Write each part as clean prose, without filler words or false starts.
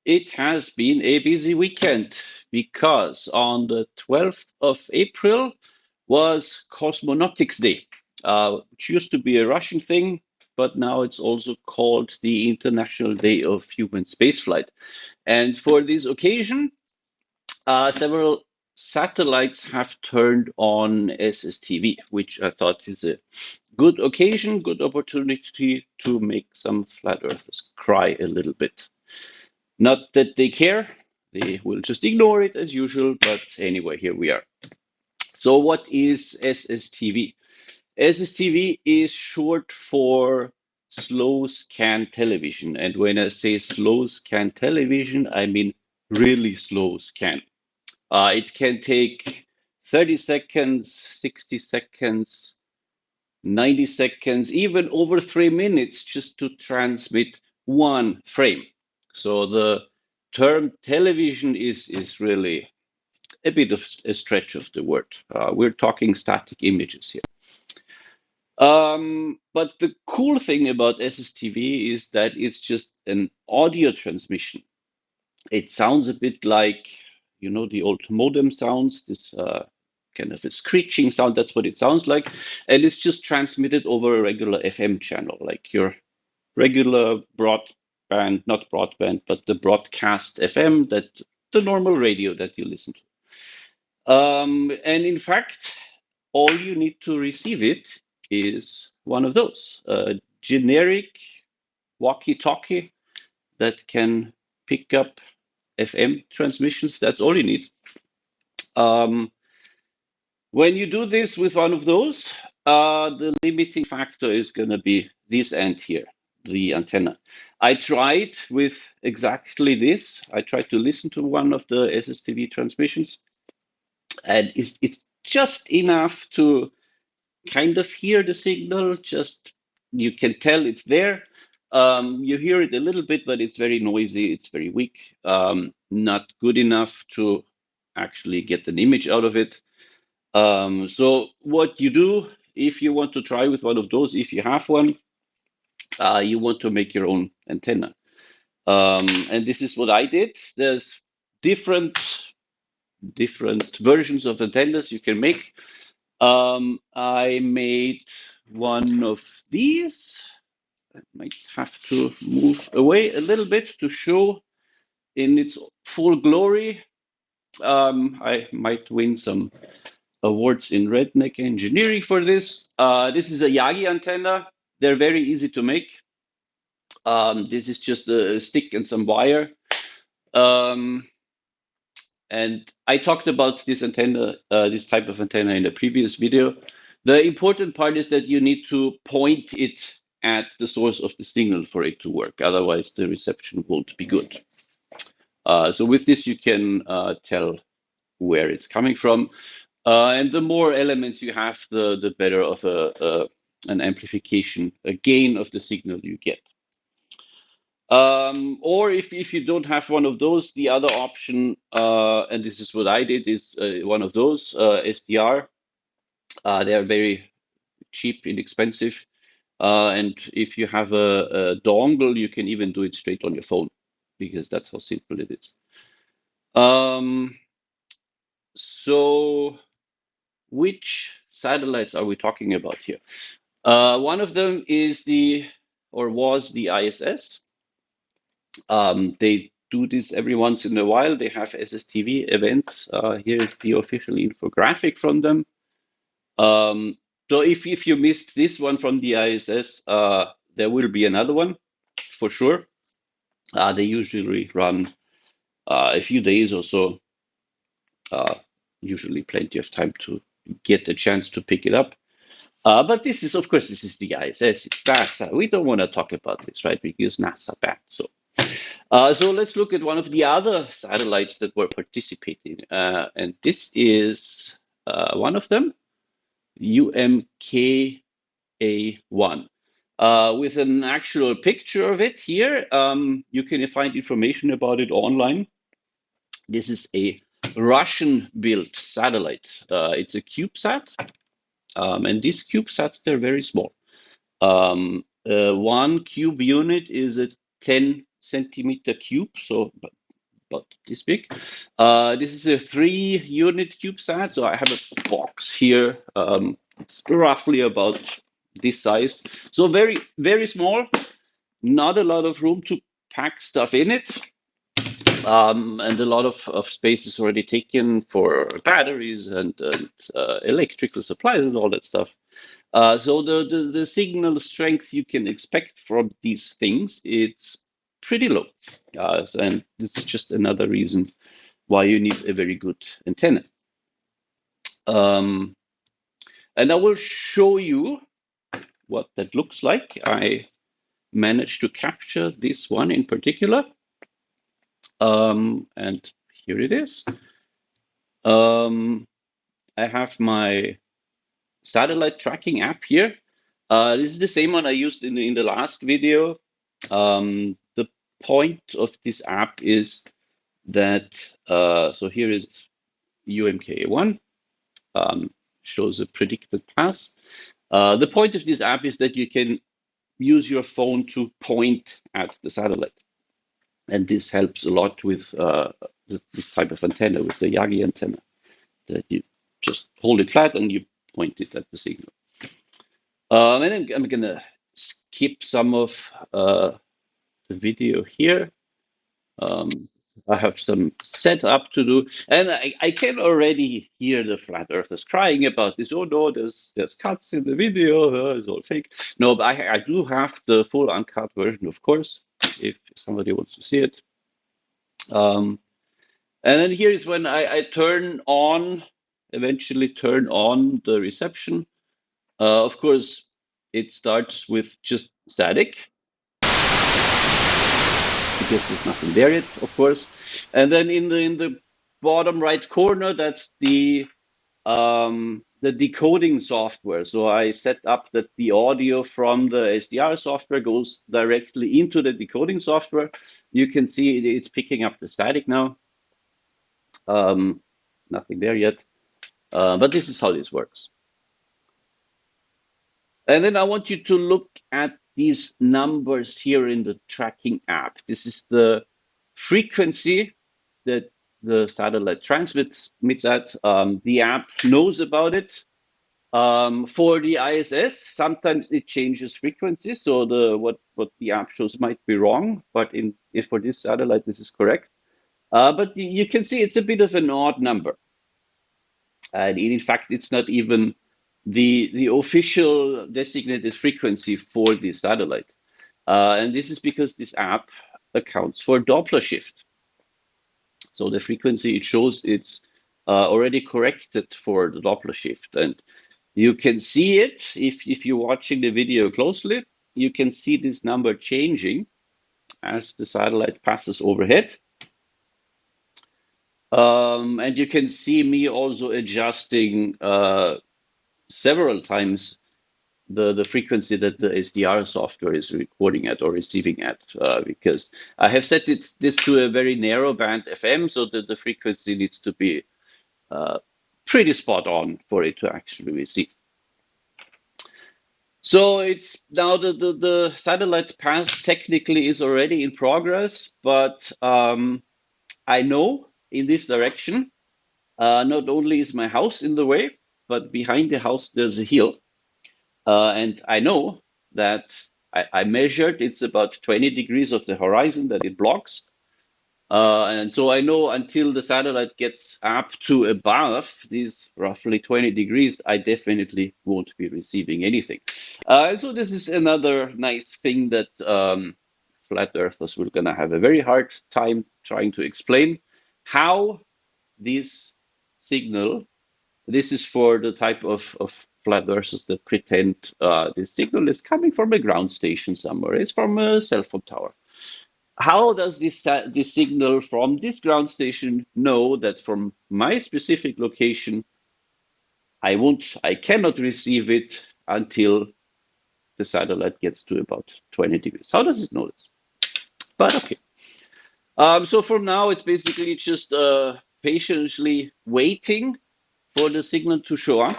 It has been a busy weekend because on the 12th of April was Cosmonautics Day, which used to be a Russian thing, but now it's also called the International Day of Human Spaceflight. And for this occasion, several satellites have turned on SSTV, which I thought is a good occasion, good opportunity to make some flat earthers cry a little bit. Not that they care, they will just ignore it as usual, but anyway, here we are. So, what is SSTV? SSTV is short for slow scan television. And when I say slow scan television, I mean really slow scan. It can take 30 seconds, 60 seconds, 90 seconds, even over 3 minutes just to transmit one frame. So the term television is really a bit of a stretch of the word. We're talking static images here. But the cool thing about SSTV is that it's just an audio transmission. It sounds a bit like, the old modem sounds, this kind of a screeching sound. That's what it sounds like. And it's just transmitted over a regular FM channel, like your regular broadband, not broadband, but the broadcast FM, that the normal radio that you listen to. And in fact, all you need to receive it is one of those, a generic walkie-talkie that can pick up FM transmissions. That's all you need. Um, when you do this with one of those, the limiting factor is going to be this end here, the antenna. I tried with exactly this. I tried to listen to one of the SSTV transmissions, and it's just enough to kind of hear the signal. Just you can tell it's there. You hear it a little bit, but it's very noisy. It's very weak. Not good enough to actually get an image out of it. So what you do if you want to try with one of those, if you have one, you want to make your own antenna. And this is what I did. There's different versions of antennas you can make. I made one of these. I might have to move away a little bit to show in its full glory. I might win some awards in redneck engineering for this. This is a Yagi antenna. They're very easy to make. This is just a stick and some wire. Um, and I talked about this antenna, this type of antenna in a previous video. The important part is that you need to point it at the source of the signal for it to work. Otherwise, the reception won't be good. So with this, you can tell where it's coming from. And the more elements you have, the better of an amplification, a gain of the signal you get. Or if you don't have one of those, the other option, and this is what I did, is one of those SDR. They are very cheap, inexpensive. And if you have a dongle, you can even do it straight on your phone because that's how simple it is. So which satellites are we talking about here? One of them is was the ISS. They do this every once in a while. They have SSTV events. Here is the official infographic from them. So if you missed this one from the ISS, there will be another one for sure. They usually run a few days or so. Usually plenty of time to get a chance to pick it up. But this is, of course, this is the ISS. It's NASA. We don't want to talk about this, right? Because NASA banned. So let's look at one of the other satellites that were participating. And this is one of them, UMKA1. With an actual picture of it here, you can find information about it online. This is a Russian-built satellite. It's a CubeSat, and these CubeSats, they're very small. One cube unit is a 10 centimeter cube, so about this big. This is a 3-unit CubeSat, so I have a box here. It's roughly about this size, so very, very small. Not a lot of room to pack stuff in it, and a lot of space is already taken for batteries and electrical supplies and all that stuff. So the signal strength you can expect from these things, it's pretty low. And this is just another reason why you need a very good antenna. And I will show you what that looks like. I managed to capture this one in particular. And here it is. I have my satellite tracking app here. This is the same one I used in the last video. The point of this app is that, so here is UMK1, shows a predicted path. The point of this app is that you can use your phone to point at the satellite. And this helps a lot with this type of antenna, with the Yagi antenna, that you just hold it flat and you point it at the signal. And I'm gonna skip some of the video here. I have some setup to do, and I can already hear the flat earthers crying about this. Oh no, there's cuts in the video. It's all fake. No, but I do have the full uncut version, of course, if somebody wants to see it. And then here is when I eventually turn on the reception. Of course, it starts with just static because there's nothing there yet, of course. And then in the bottom right corner, that's the decoding software. So I set up that the audio from the SDR software goes directly into the decoding software. You can see it's picking up the static now. Nothing there yet, but this is how this works. And then I want you to look at these numbers here in the tracking app. This is the frequency that the satellite transmits at. The app knows about it. For the ISS, sometimes it changes frequency, so what the app shows might be wrong, but if for this satellite, this is correct. But you can see it's a bit of an odd number. And in fact, it's not even the official designated frequency for the satellite. And this is because this app accounts for Doppler shift. So the frequency it shows, it's already corrected for the Doppler shift. And you can see it if you're watching the video closely. You can see this number changing as the satellite passes overhead. And you can see me also adjusting several times the frequency that the SDR software is recording at or receiving at, because I have set this to a very narrow band FM, so that the frequency needs to be pretty spot on for it to actually receive. So it's now the satellite pass technically is already in progress, but I know in this direction, not only is my house in the way, but behind the house there's a hill. And I know that I measured it's about 20 degrees of the horizon that it blocks. And so I know until the satellite gets up to above these roughly 20 degrees, I definitely won't be receiving anything. And so this is another nice thing that flat earthers will gonna have a very hard time trying to explain how this signal, this is for the type of flat earthers that pretend this signal is coming from a ground station somewhere. It's from a cell phone tower. How does this signal from this ground station know that from my specific location, I cannot receive it until the satellite gets to about 20 degrees? How does it know this? But okay. So for now, it's basically just patiently waiting for the signal to show up.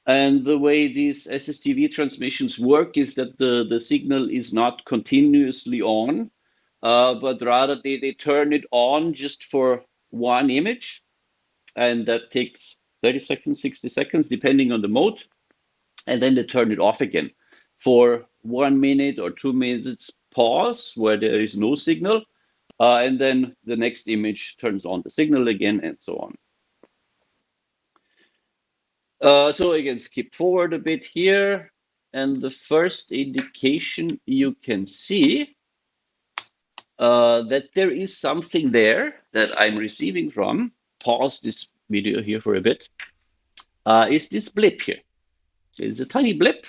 And the way these SSTV transmissions work is that the signal is not continuously on. but rather they turn it on just for one image, and that takes 30 seconds, 60 seconds, depending on the mode, and then they turn it off again for 1 minute or 2 minutes pause where there is no signal, and then the next image turns on the signal again, and so on. So again, skip forward a bit here, and the first indication you can see that there is something there that I'm receiving from. Pause this video here for a bit. Is this blip here? It's a tiny blip,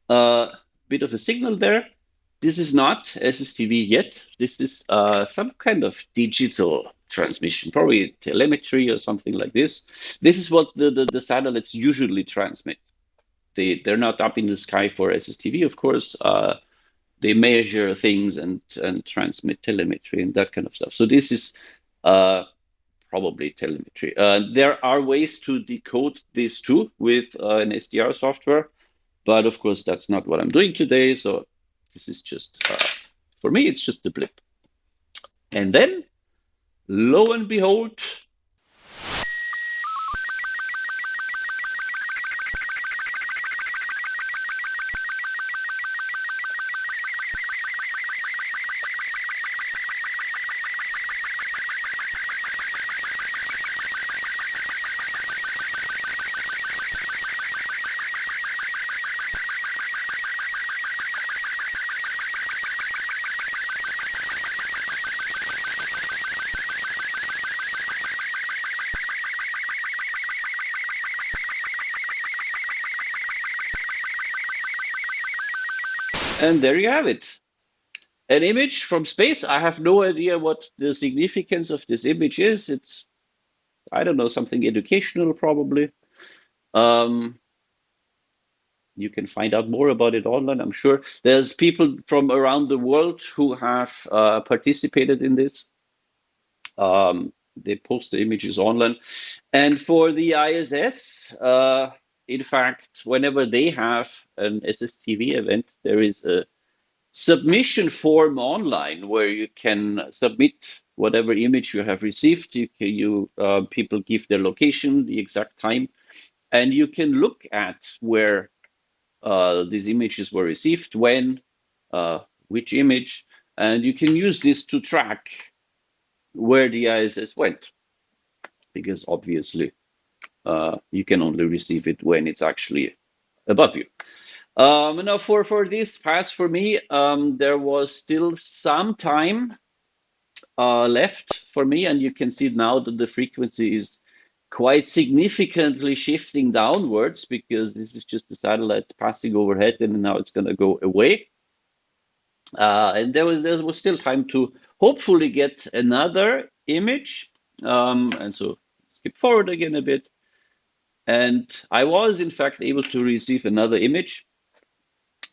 bit of a signal there. This is not SSTV yet. This is some kind of digital transmission, probably telemetry or something like this. This is what the satellites usually transmit. They're not up in the sky for SSTV, of course. They measure things and transmit telemetry and that kind of stuff. So this is probably telemetry. There are ways to decode this too with an SDR software, but of course that's not what I'm doing today. So this is just, for me, it's just a blip. And then, lo and behold, and there you have it. An image from space. I have no idea what the significance of this image is. It's, I don't know, something educational probably. Um, you can find out more about it online, I'm sure. There's people from around the world who have participated in this. They post the images online. And for the ISS, in fact, whenever they have an SSTV event, there is a submission form online where you can submit whatever image you have received. People give their location, the exact time, and you can look at where these images were received, when, which image, and you can use this to track where the ISS went, because obviously you can only receive it when it's actually above you. Now for this pass for me, there was still some time left for me, and you can see now that the frequency is quite significantly shifting downwards, because this is just a satellite passing overhead, and now it's going to go away. And there was still time to hopefully get another image. And so skip forward again a bit. And I was in fact able to receive another image.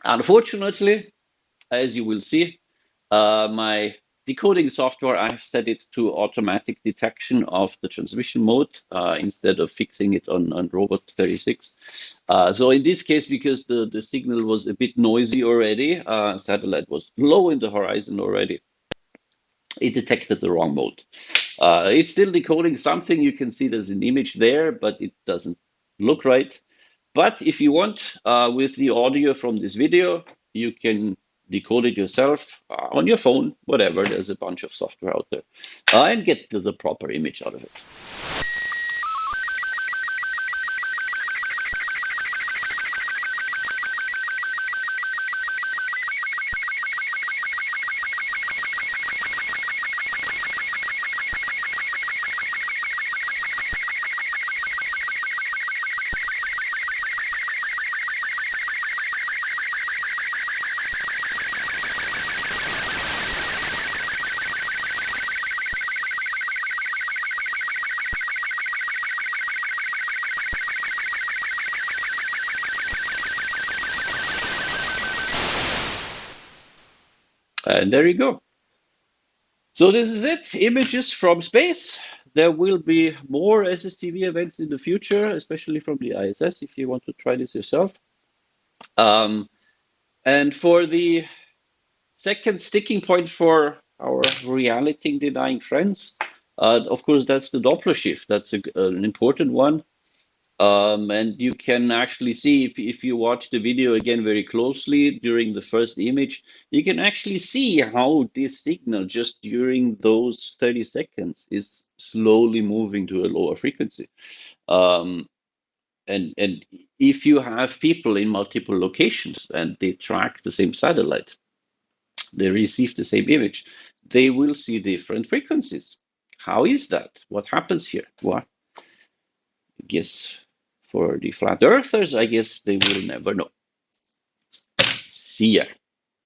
Unfortunately, as you will see, my decoding software, I've set it to automatic detection of the transmission mode instead of fixing it on Robot 36. So in this case, because the signal was a bit noisy already, satellite was low in the horizon already, it detected the wrong mode. It's still decoding something. You can see there's an image there, but it doesn't look right. But if you want, with the audio from this video, you can decode it yourself on your phone, whatever. There's a bunch of software out there, and get the proper image out of it. And there you go. So this is it, images from space. There will be more SSTV events in the future, especially from the ISS, if you want to try this yourself. And for the Second sticking point for our reality denying friends, of course, that's the Doppler shift. That's an important one. And you can actually see if you watch the video again very closely during the first image, you can actually see how this signal just during those 30 seconds is slowly moving to a lower frequency. Um, and if you have people in multiple locations and they track the same satellite, they receive the same image, they will see different frequencies. How is that? What happens here? Well, I guess for the flat earthers, I guess they will never know. See ya.